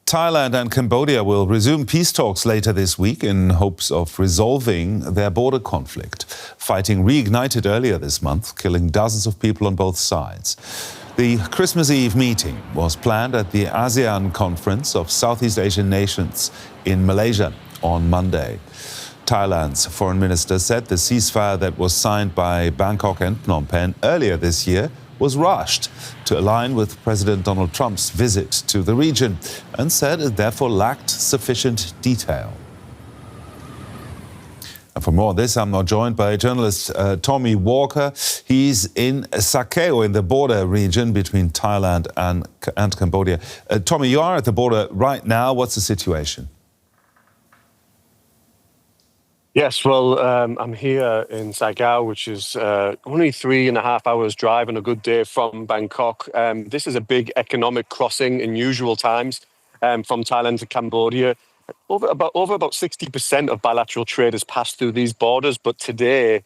Thailand and Cambodia will resume peace talks later this week in hopes of resolving their border conflict. Fighting reignited earlier this month, killing dozens of people on both sides. The Christmas Eve meeting was planned at the ASEAN conference of Southeast Asian nations in Malaysia on Monday. Thailand's foreign minister said the ceasefire that was signed by Bangkok and Phnom Penh earlier this year was rushed to align with President Donald Trump's visit to the region and said it therefore lacked sufficient detail. And for more on this, I'm now joined by journalist Tommy Walker. He's in Sakeo, in the border region between Thailand and Cambodia. Tommy, you are at the border right now. What's the situation? Yes, well, I'm here in Sagao, which is only 3.5 hours drive on a good day from Bangkok. This is a big economic crossing in usual times from Thailand to Cambodia. Over about 60% of bilateral trade has passed through these borders, but today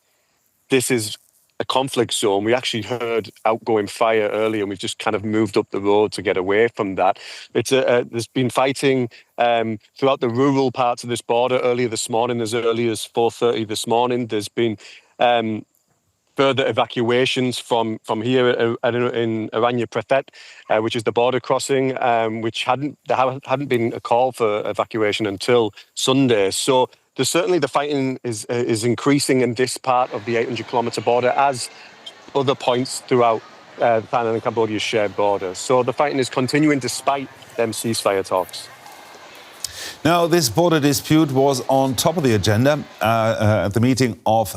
this is a conflict zone. We actually heard outgoing fire earlier, and we've just kind of moved up the road to get away from that. There's been fighting throughout the rural parts of this border earlier this morning, as early as 4:30 this morning. There's been further evacuations from here in Aranya Prefect, which is the border crossing, which hadn't been a call for evacuation until Sunday. So certainly the fighting is increasing in this part of the 800-kilometre border, as other points throughout Thailand and Cambodia's shared border. So the fighting is continuing despite them ceasefire talks. Now, this border dispute was on top of the agenda at the meeting of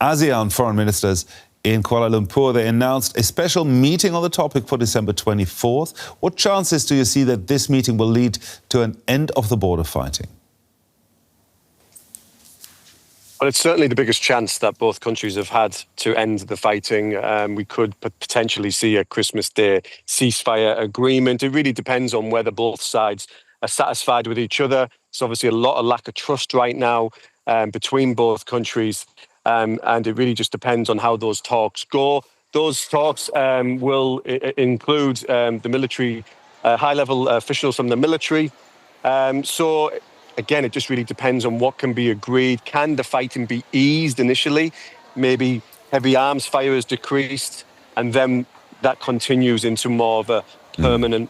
ASEAN foreign ministers in Kuala Lumpur. They announced a special meeting on the topic for December 24th. What chances do you see that this meeting will lead to an end of the border fighting? Well, it's certainly the biggest chance that both countries have had to end the fighting. We could potentially see a Christmas Day ceasefire agreement. It really depends on whether both sides are satisfied with each other. There's obviously a lot of lack of trust right now between both countries, and it really just depends on how those talks go. Those talks will include the military, high-level officials from the military. So again, it just really depends on what can be agreed. Can the fighting be eased initially? Maybe heavy arms fire is decreased, and then that continues into more of a permanent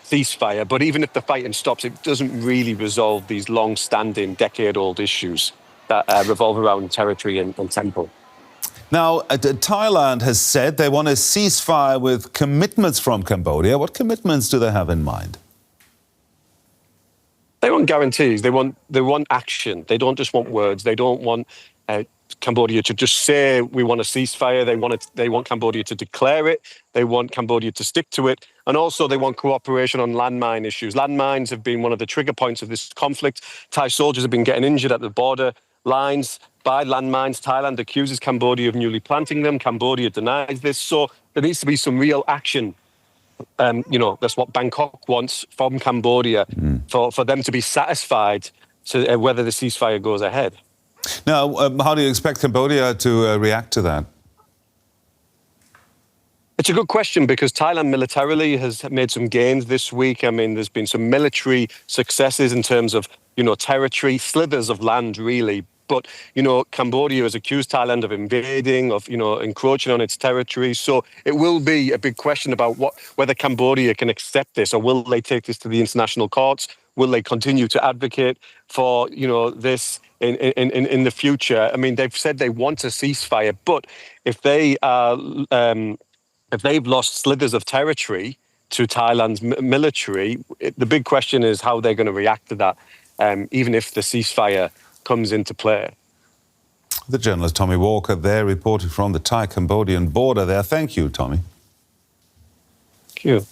ceasefire. But even if the fighting stops, it doesn't really resolve these long-standing, decade-old issues that revolve around territory and temple. Now, Thailand has said they want a ceasefire with commitments from Cambodia. What commitments do they have in mind? They want guarantees. They want action. They don't just want words. They don't want Cambodia to just say we want a ceasefire. They want Cambodia to declare it. They want Cambodia to stick to it. And also they want cooperation on landmine issues. Landmines have been one of the trigger points of this conflict. Thai soldiers have been getting injured at the border lines by landmines. Thailand accuses Cambodia of newly planting them. Cambodia denies this. So there needs to be some real action. That's what Bangkok wants from Cambodia, for them to be satisfied to whether the ceasefire goes ahead. Now, how do you expect Cambodia to react to that? It's a good question, because Thailand militarily has made some gains this week. I mean, there's been some military successes in terms of, territory, slithers of land, really. But, Cambodia has accused Thailand of invading, of, encroaching on its territory. So it will be a big question about whether Cambodia can accept this, or will they take this to the international courts? Will they continue to advocate for, this in the future? I mean, they've said they want a ceasefire, but if they've lost slithers of territory to Thailand's military, the big question is how they're going to react to that, even if the ceasefire comes into play. The journalist Tommy Walker there, reporting from the Thai-Cambodian border there. Thank you, Tommy. Thank you.